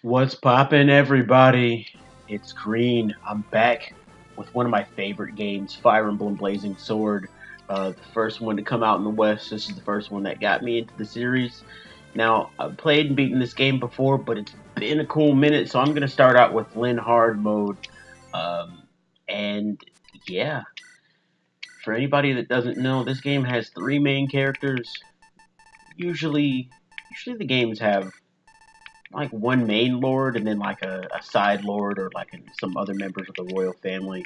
What's poppin', everybody? It's Green. I'm back with one of my favorite games, Fire Emblem Blazing Sword. The first one to come out in the West. This is the first one that got me into the series. Now, I've played and beaten this game before, but it's been a cool minute, so I'm going to start out with Lin Hard mode. Um, and yeah, for anybody that doesn't know, this game has three main characters. Usually the games have like one main lord and then like a side lord or like some other members of the royal family.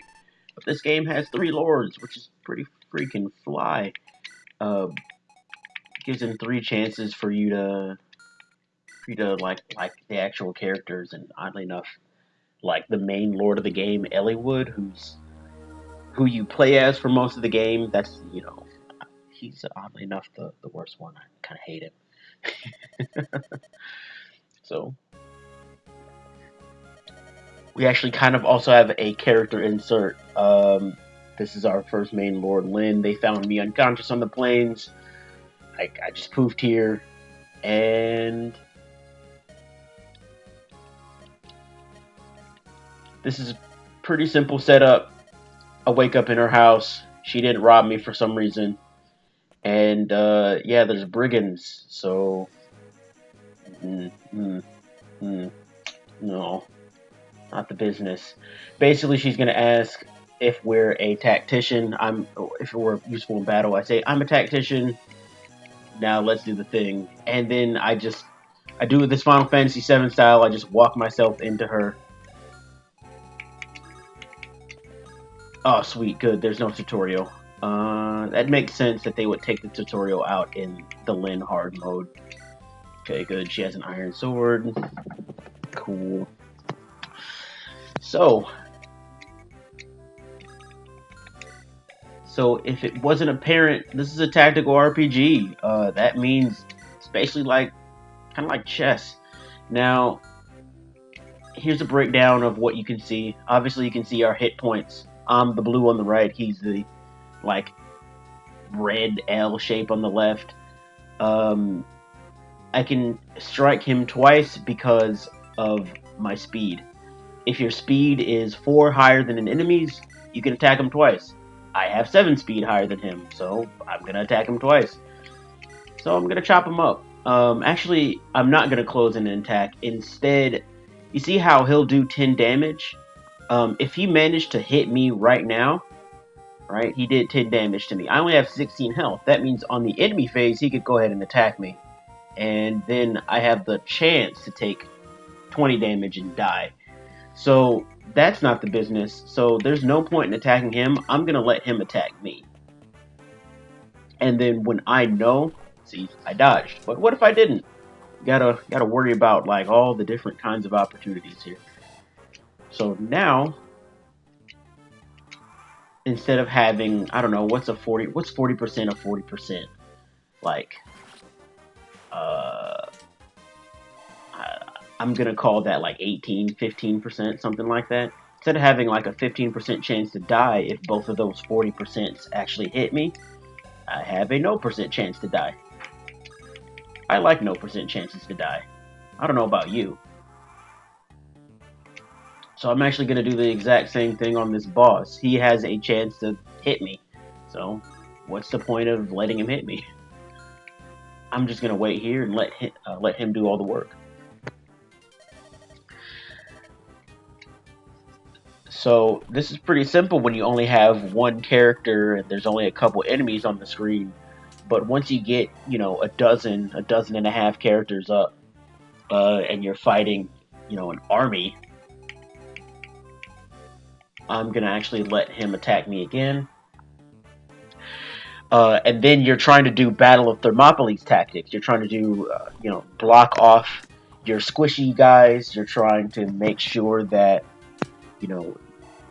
But this game has three lords, which is pretty freaking fly. Uh, Gives them three chances for you to like the actual characters, and oddly enough, like the main lord of the game, Eliwood, who you play as for most of the game. That's he's oddly enough the worst one. I kind of hate him. So we actually kind of also have a character insert. This is our first main lord, Lyn. They found me unconscious on the plains. I just poofed here, and this is a pretty simple setup. I wake up in her house. She didn't rob me for some reason, and yeah, there's brigands. So, mm, mm, mm, no, not the business. Basically, she's gonna ask if we're a tactician. If we're useful in battle. I say I'm a tactician. Now let's do the thing. And then I do this Final Fantasy VII style. I just walk myself into her. Oh, sweet, good. There's no tutorial. That makes sense that they would take the tutorial out in the Lyn hard mode. Okay, good. She has an iron sword. Cool. So if it wasn't apparent, this is a tactical RPG. That means it's basically kind of like chess. Now, here's a breakdown of what you can see. Obviously, you can see our hit points. I'm the blue on the right. He's the red L shape on the left. I can strike him twice because of my speed. If your speed is 4 higher than an enemy's, you can attack him twice. I have 7 speed higher than him, so I'm gonna attack him twice. So I'm gonna chop him up. Actually, I'm not gonna close in an attack. Instead, you see how he'll do 10 damage? If he managed to hit me right now, right, he did 10 damage to me. I only have 16 health. That means on the enemy phase, he could go ahead and attack me. And then I have the chance to take 20 damage and die. So that's not the business. So there's no point in attacking him. I'm going to let him attack me. And then when I know, see, I dodged. But what if I didn't? Gotta worry about all the different kinds of opportunities here. So now, instead of having, I don't know, what's 40% of 40%? I'm gonna call that 18, 15%, something like that. Instead of having a 15% chance to die if both of those 40% actually hit me, I have a no percent chance to die. I like no percent chances to die. I don't know about you. So I'm actually gonna do the exact same thing on this boss. He has a chance to hit me. So what's the point of letting him hit me? I'm just gonna wait here and let him do all the work. So this is pretty simple when you only have one character and there's only a couple enemies on the screen. But once you get, a dozen and a half characters up, and you're fighting, an army, I'm gonna actually let him attack me again. And then you're trying to do Battle of Thermopylae tactics. You're trying to do, block off your squishy guys. You're trying to make sure that,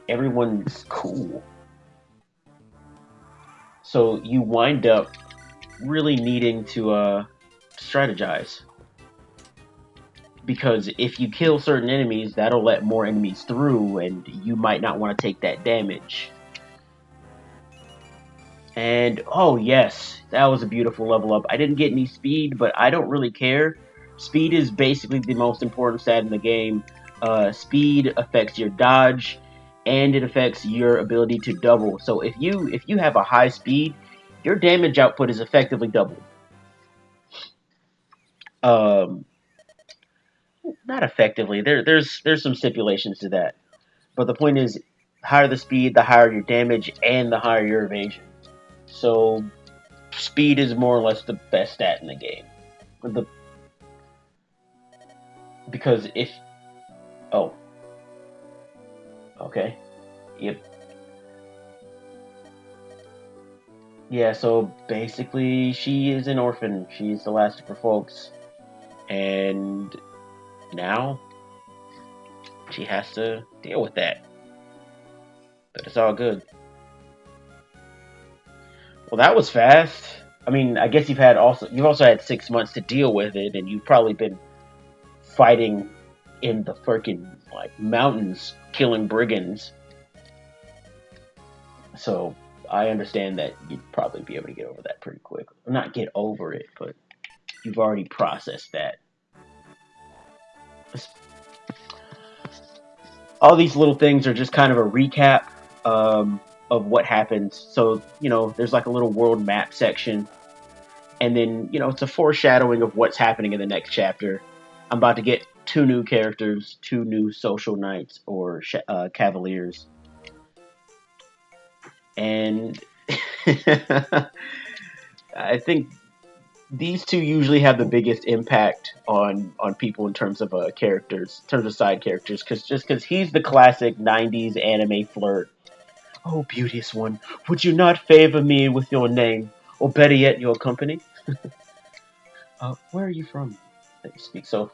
everyone's cool. So you wind up really needing to strategize. Because if you kill certain enemies, that'll let more enemies through, and you might not want to take that damage. And, oh yes, that was a beautiful level up. I didn't get any speed, but I don't really care. Speed is basically the most important stat in the game. Speed affects your dodge, and it affects your ability to double. So if you have a high speed, your damage output is effectively doubled. Um, Not effectively. There's some stipulations to that, but the point is, higher the speed, the higher your damage, and the higher your evasion. So speed is more or less the best stat in the game. The Because if oh okay yep yeah, so basically she is an orphan. She's the last of her folks, and now she has to deal with that. But it's all good. Well, that was fast. I mean, I guess you've also had 6 months to deal with it, and you've probably been fighting in the freaking like mountains, killing brigands. So I understand that you'd probably be able to get over that pretty quick. Not get over it, but you've already processed that. All these little things are just kind of a recap of what happens. So, there's like a little world map section, and then, it's a foreshadowing of what's happening in the next chapter. I'm about to get 2 new characters, 2 new social knights or cavaliers. And I think these 2 usually have the biggest impact on people in terms of characters, in terms of side characters, because he's the classic 90s anime flirt. Oh, beauteous one, would you not favor me with your name, or better yet, your company? Where are you from? That you speak so.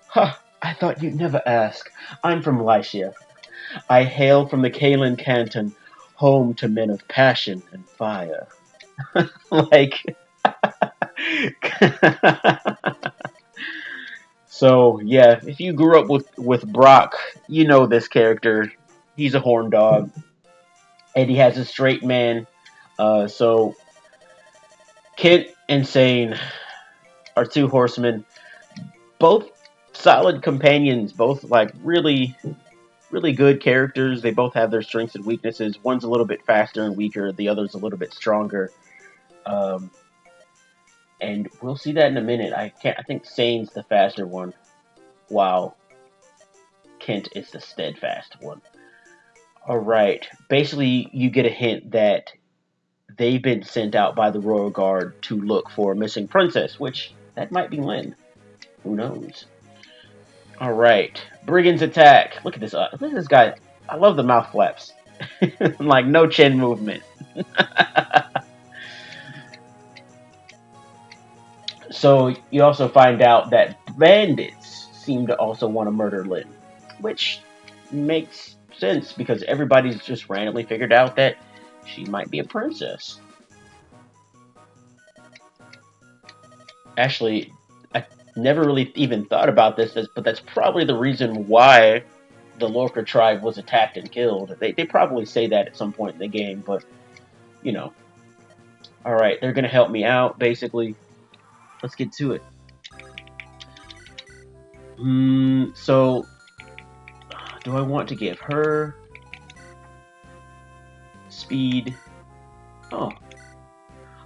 Ha! I thought you'd never ask. I'm from Lycia. I hail from the Kalen Canton, home to men of passion and fire. Like. So yeah, if you grew up with Brock, you know this character. He's a horn dog, and he has a straight man. So Kent and Sane are 2 horsemen, both solid companions, both like really, really good characters. They both have their strengths and weaknesses. One's a little bit faster and weaker. The other's a little bit stronger. And we'll see that in a minute. I think Sane's the faster one, while Kent is the steadfast one. Alright. Basically, you get a hint that they've been sent out by the Royal Guard to look for a missing princess, which, that might be Lynn. Who knows? Alright. Brigands attack. Look at this guy. I love the mouth flaps. Like, no chin movement. So you also find out that bandits seem to also want to murder Lynn, which makes sense because everybody's just randomly figured out that she might be a princess. Actually, I never really even thought about this, but that's probably the reason why the Lorca tribe was attacked and killed. They probably say that at some point in the game, but, Alright, they're going to help me out, basically. Let's get to it. So, do I want to give her speed? Oh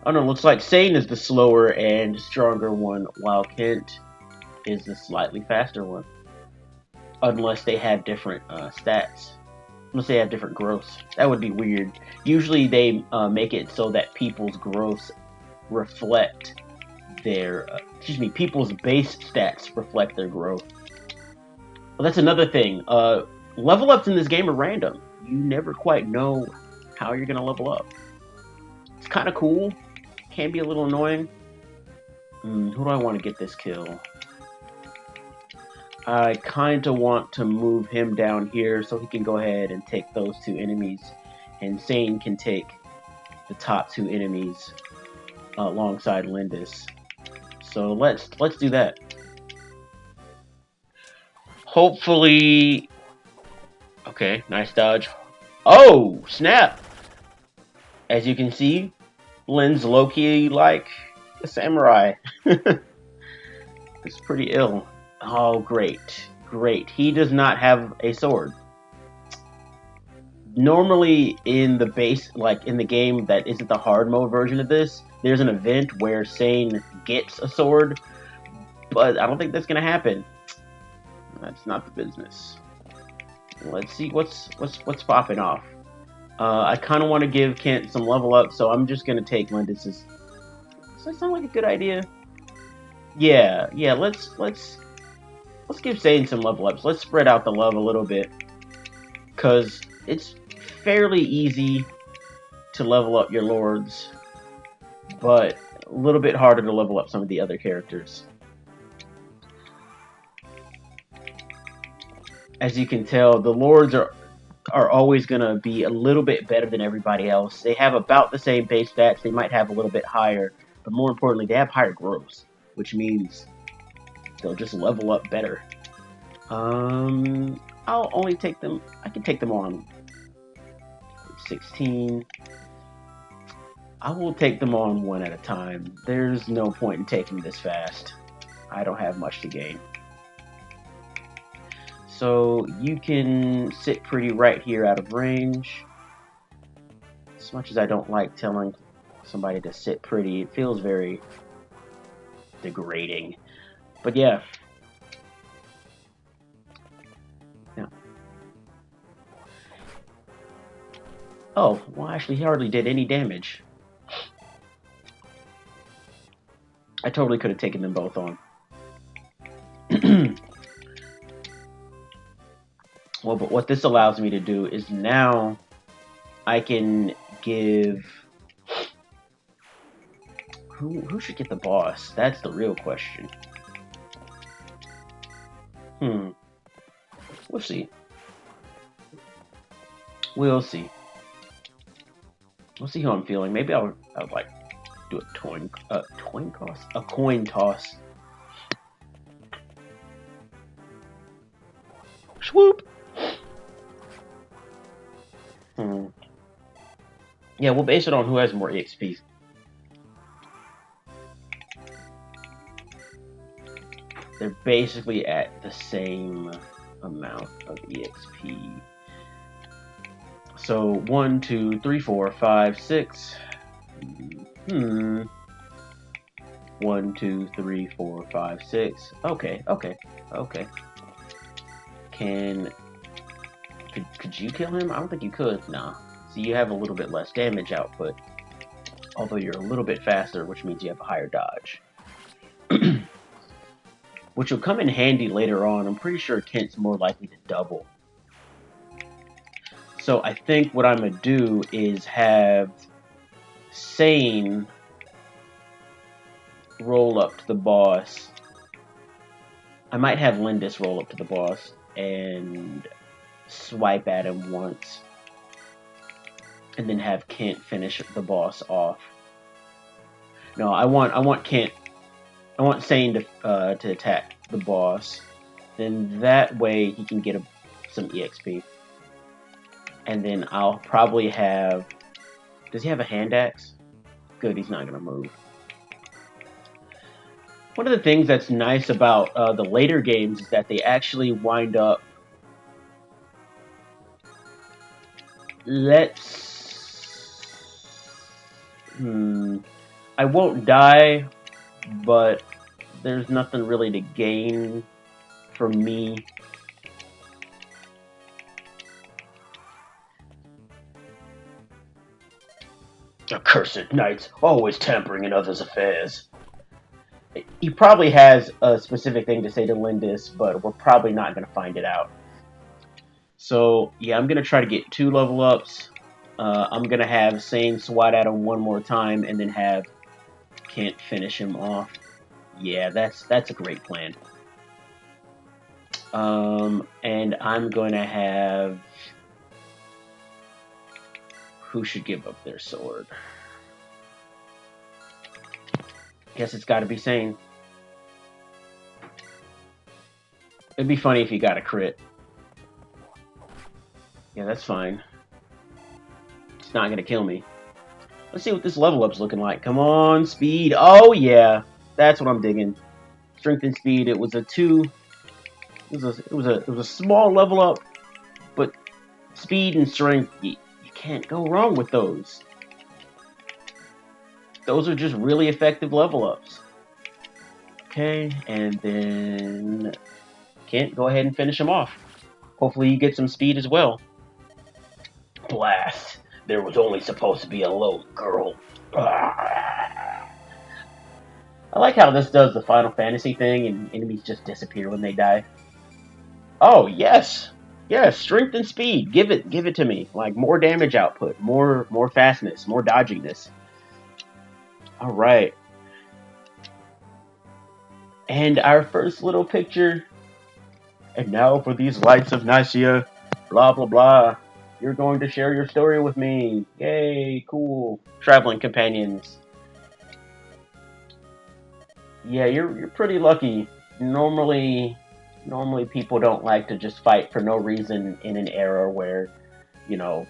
no, looks like Sane is the slower and stronger one, while Kent is the slightly faster one. Unless they have different stats. Unless they have different growths. That would be weird. Usually they make it so that people's growths reflect their, people's base stats reflect their growth. Well, that's another thing. Level ups in this game are random. You never quite know how you're going to level up. It's kind of cool. Can be a little annoying. Who do I want to get this kill? I kind of want to move him down here so he can go ahead and take those 2 enemies. And Sane can take the top 2 enemies alongside Lindis. So let's do that. Hopefully. Okay, nice dodge. Oh, snap! As you can see, Lynn's low-key like a samurai. It's pretty ill. Oh, great. Great. He does not have a sword. Normally in the base, like in the game that isn't the hard mode version of this, there's an event where Sane gets a sword, but I don't think that's gonna happen. That's not the business. Let's see what's popping off. I kind of want to give Kent some level up, so I'm just gonna take Lindis's. Does that sound like a good idea? Yeah, yeah. Let's give Sane some level ups. Let's spread out the love a little bit, cause it's fairly easy to level up your lords, but a little bit harder to level up some of the other characters. As you can tell, the lords are always going to be a little bit better than everybody else. They have about the same base stats. They might have a little bit higher, but more importantly, they have higher growth, which means they'll just level up better. I'll only take them. I can take them on 16. I will take them on one at a time. There's no point in taking this fast. I don't have much to gain. So you can sit pretty right here out of range. As much as I don't like telling somebody to sit pretty, it feels very degrading. But yeah. Yeah. Oh, well actually he hardly did any damage. I totally could have taken them both on. Well, but what this allows me to do is now I can give... Who should get the boss? That's the real question. We'll see. We'll see. We'll see how I'm feeling. Maybe I would like do a coin toss. A coin toss. Swoop. Yeah, we'll base it on who has more EXP. They're basically at the same amount of EXP. So 1, 2, 3, 4, 5, 6. 1, 2, 3, 4, 5, 6. Okay. Could you kill him? I don't think you could. Nah. So you have a little bit less damage output, although you're a little bit faster, which means you have a higher dodge. Which will come in handy later on. I'm pretty sure Kent's more likely to double. So I think what I'm going to do is have Sane roll up to the boss. I might have Lindis roll up to the boss and swipe at him once. And then have Kent finish the boss off. No, I want Kent. I want Sane to attack the boss. Then that way he can get some EXP. And then I'll probably have... Does he have a hand axe? Good, he's not going to move. One of the things that's nice about the later games is that they actually wind up... I won't die, but there's nothing really to gain from me. Accursed knights, always tampering in others' affairs. He probably has a specific thing to say to Lindis, but we're probably not going to find it out. So, yeah, I'm going to try to get 2 level ups. I'm going to have Sane swat at him one more time and then have Kent finish him off. Yeah, that's a great plan. And I'm going to have... Who should give up their sword? Guess it's got to be Sane. It'd be funny if he got a crit. Yeah, that's fine. It's not going to kill me. Let's see what this level up's looking like. Come on, speed. Oh, yeah. That's what I'm digging. strength and speed. It was a two. It was a small level up, but speed and strength, you can't go wrong with those. Those are just really effective level ups. Okay, and then Kent, go ahead and finish him off. Hopefully you get some speed as well. Blast. There was only supposed to be a little girl. I like how this does the Final Fantasy thing and enemies just disappear when they die. Oh, yes. Yes, strength and speed. Give it to me. Like more damage output, more fastness, more dodginess. All right. And our first little picture. And now for these lights of Nicaea, blah blah blah. You're going to share your story with me. Yay, cool. Traveling companions. Yeah, you're pretty lucky. Normally people don't like to just fight for no reason in an era where, you know,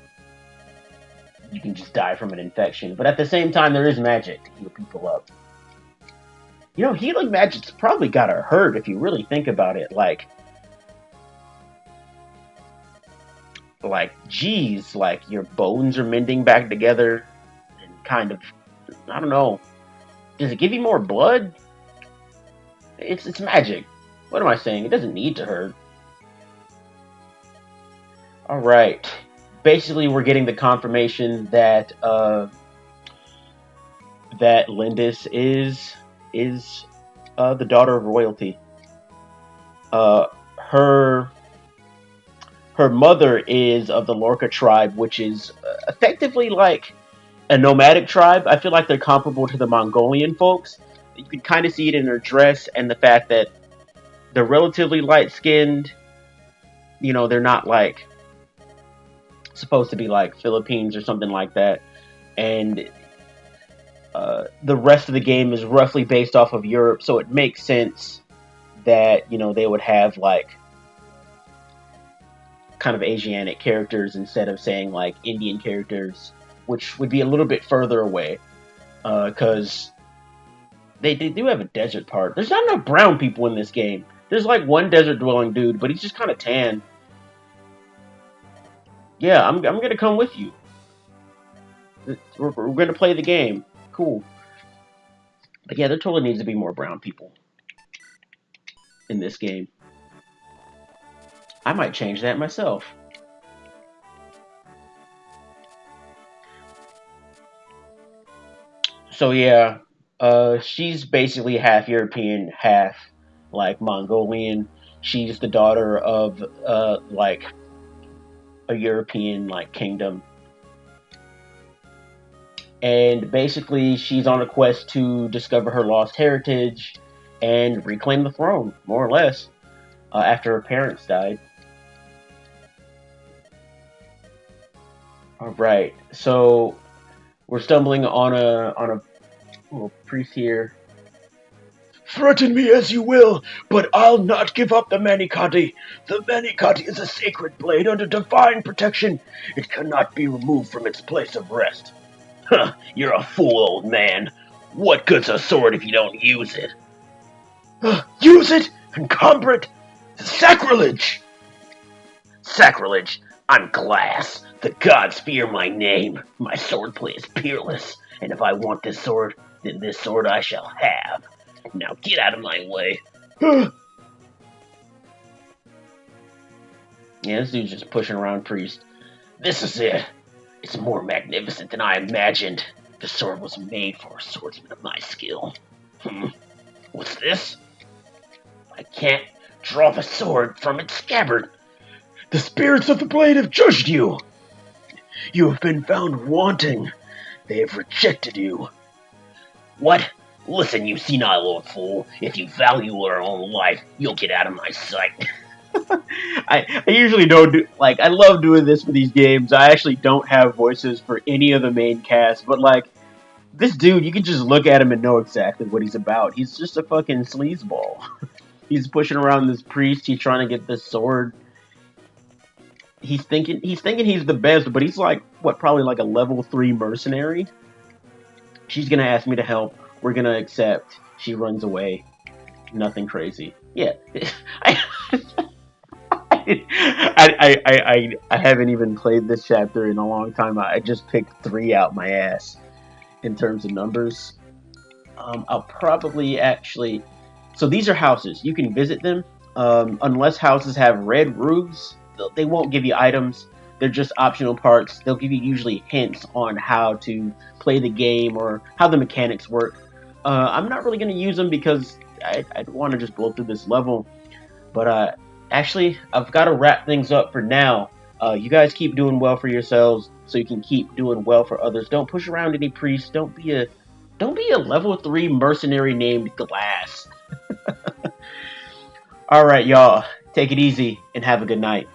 you can just die from an infection. But at the same time, there is magic to heal people up. You know, healing magic's probably gotta hurt if you really think about it. Geez, like your bones are mending back together and kind of, I don't know. Does it give you more blood? It's magic. What am I saying? It doesn't need to hurt. Alright. Basically, we're getting the confirmation that that Lindis is the daughter of royalty. Her mother is of the Lorca tribe, which is effectively like a nomadic tribe. I feel like they're comparable to the Mongolian folks. You can kind of see it in their dress and the fact that they're relatively light-skinned. You know, they're not like supposed to be like Philippines or something like that. And the rest of the game is roughly based off of Europe, so it makes sense that, you know, they would have like kind of Asiatic characters instead of saying like Indian characters, which would be a little bit further away, because they do have a desert part. There's not enough brown people in this game. There's like one desert dwelling dude, but he's just kind of tan. Yeah, I'm gonna come with you. We're gonna play the game. Cool. But yeah, there totally needs to be more brown people in this game. I might change that myself. So yeah, she's basically half European, half like Mongolian. She's the daughter of like a European like kingdom. And basically she's on a quest to discover her lost heritage and reclaim the throne, more or less, after her parents died. Alright, so we're stumbling on a little priest here. Threaten me as you will, but I'll not give up the Manikati. The Manikati is a sacred blade under divine protection. It cannot be removed from its place of rest. Huh, you're a fool, old man. What good's a sword if you don't use it? Use it? Encumber it? Sacrilege! Sacrilege? I'm glass. The gods fear my name. My swordplay is peerless. And if I want this sword, then this sword I shall have. Now get out of my way. Yeah, this dude's just pushing around priest. This is it. It's more magnificent than I imagined. The sword was made for a swordsman of my skill. What's this? I can't draw the sword from its scabbard. The spirits of the blade have judged you. You have been found wanting. They have rejected you. What? Listen, you senile old fool. If you value your own life, you'll get out of my sight. I usually don't do, like, I love doing this for these games. I actually don't have voices for any of the main cast, but, like, this dude, you can just look at him and know exactly what he's about. He's just a fucking sleazeball. He's pushing around this priest, he's trying to get this sword. He's thinking he's the best, but he's like, what, probably like a level 3 mercenary? She's gonna ask me to help. We're gonna accept. She runs away. nothing crazy. Yeah, I, I haven't even played this chapter in a long time. I just picked 3 out my ass in terms of numbers. I'll probably actually. So these are houses. You can visit them. Unless houses have red roofs, they won't give you items. They're just optional parts. They'll give you usually hints on how to play the game or how the mechanics work. I'm not really going to use them because I want to just blow through this level. But actually, I've got to wrap things up for now. You guys keep doing well for yourselves, so you can keep doing well for others. Don't push around any priests. Don't be a level 3 mercenary named Glass. All right, y'all. Take it easy and have a good night.